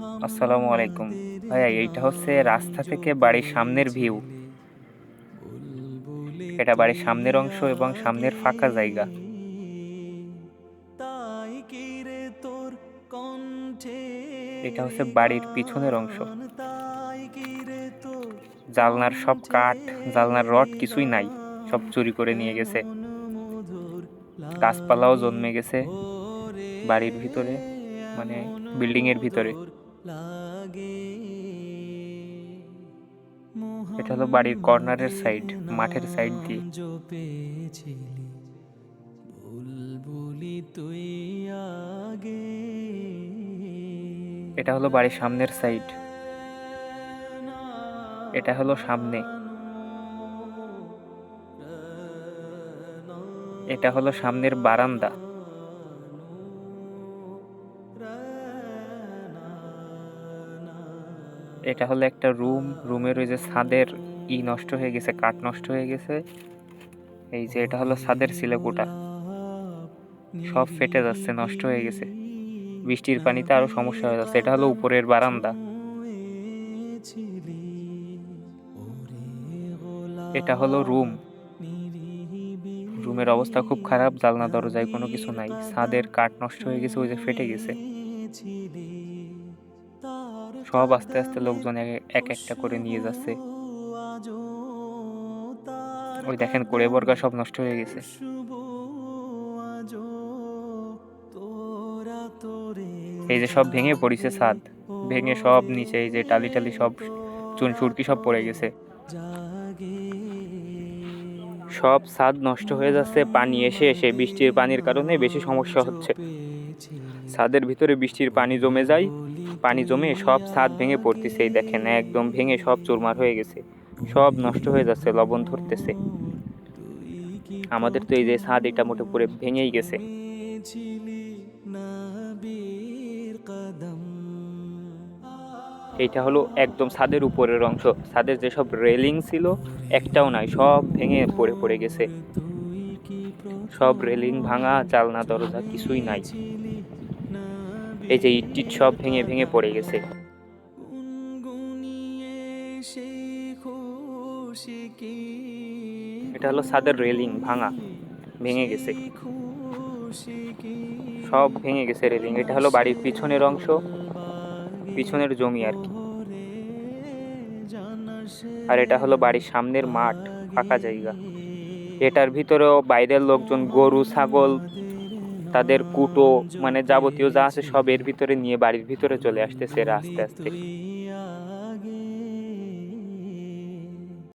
আসসালামু আলাইকুম ভাইয়া, এইটা হচ্ছে রাস্তা থেকে বাড়ির সামনের ভিউ। এটা বাড়ির সামনের অংশ এবং সামনের ফাঁকা জায়গা। তাই কি রে তোর কণ্ঠে এটা হচ্ছে বাড়ির পিছনের অংশ। গান, তাই কি রে তোর জানলার সব কণ্ঠে কাঠ, জানলার রড কিছুই নাই, গান, সব চুরি করে নিয়ে গেছে। এমন মধুর গাছপালাও লাগে জন্মে গেছে ওরে, বাড়ির ভিতরে, মানে এমন বিল্ডিং এর ভিতরে। মধুর লাগে। এটা হলো বাড়ির কর্নারের মোহাম্মদের সাইড, মাঠের সাইড নাম দিয়ে। জপেছিলি, বুলবুলি তুই আগে। এটা হলো বাড়ির সামনের সাইড। এটা হলো সামনে। এটা হলো সামনের বারান্দা। এটা হলো একটা রুম। রুমের ওই যে ছাদের নষ্ট হয়ে গেছে, কাঠ নষ্ট হয়ে গেছে। এই যে এটা হলো ছাদের চিলেকোঠা, সব ফেটে যাচ্ছে, নষ্ট হয়ে গেছে। বৃষ্টির পানিতে আরো সমস্যা হয়ে যাচ্ছে। এটা হলো উপরের বারান্দা। এটা হলো রুম। রুমের অবস্থা খুব খারাপ, জানলা দরজায় কোনো কিছু নাই, ছাদের কাঠ নষ্ট হয়ে গেছে, ওই যে ফেটে গেছে। সব আস্তে আস্তে লোকজন এক একটা করে নিয়ে যাচ্ছে। ওই দেখেন, কোড়ে বর্গা সব নষ্ট হয়ে গেছে। এই যে সব ভেঙে পড়েছে ছাদ, ভেঙে সব নিচে এই যে টালি টালি সব চুন সুরকি সব পড়ে গেছে। সব ছাদ নষ্ট হয়ে যাচ্ছে, পানি এসে এসে বৃষ্টির পানির কারণে বেশি সমস্যা হচ্ছে। ছাদের ভিতরে বৃষ্টির পানি জমে যায়, পানি জমে সব ছাদ ভেঙে পড়তেছে। এই দেখেন, একদম ভেঙে সব চুরমার হয়ে গেছে, সব নষ্ট হয়ে যাচ্ছে, লবণ ধরতেছে। আমাদের তো এই যে ছাদ, এটা মোটে পুরো ভেঙেই গেছে। এইটা হলো একদম ছাদের উপরের অংশ। ছাদের যেসব রেলিং ছিল একটাও নাই, সব ভেঙে পড়ে পড়ে গেছে। সব রেলিং ভাঙা, জানলা দরজা কিছুই নাই। এই যে ইট টিট সব ভেঙে ভেঙে পড়ে গেছে। এটা হলো ছাদের রেলিং ভাঙা, ভেঙে গেছে, সব ভেঙে গেছে রেলিং। এটা হলো বাড়ির পিছনের অংশ, পিছনের জমি আর কি। আর এটা হলো বাড়ির সামনের মাঠ, ফাঁকা জায়গা। এটার ভিতরেও বাইরের লোকজন গরু ছাগল, তাদের কুটো, মানে যাবতীয় যা আছে সব এর ভিতরে নিয়ে বাড়ির ভিতরে চলে আসতেছে এরা আস্তে আস্তে।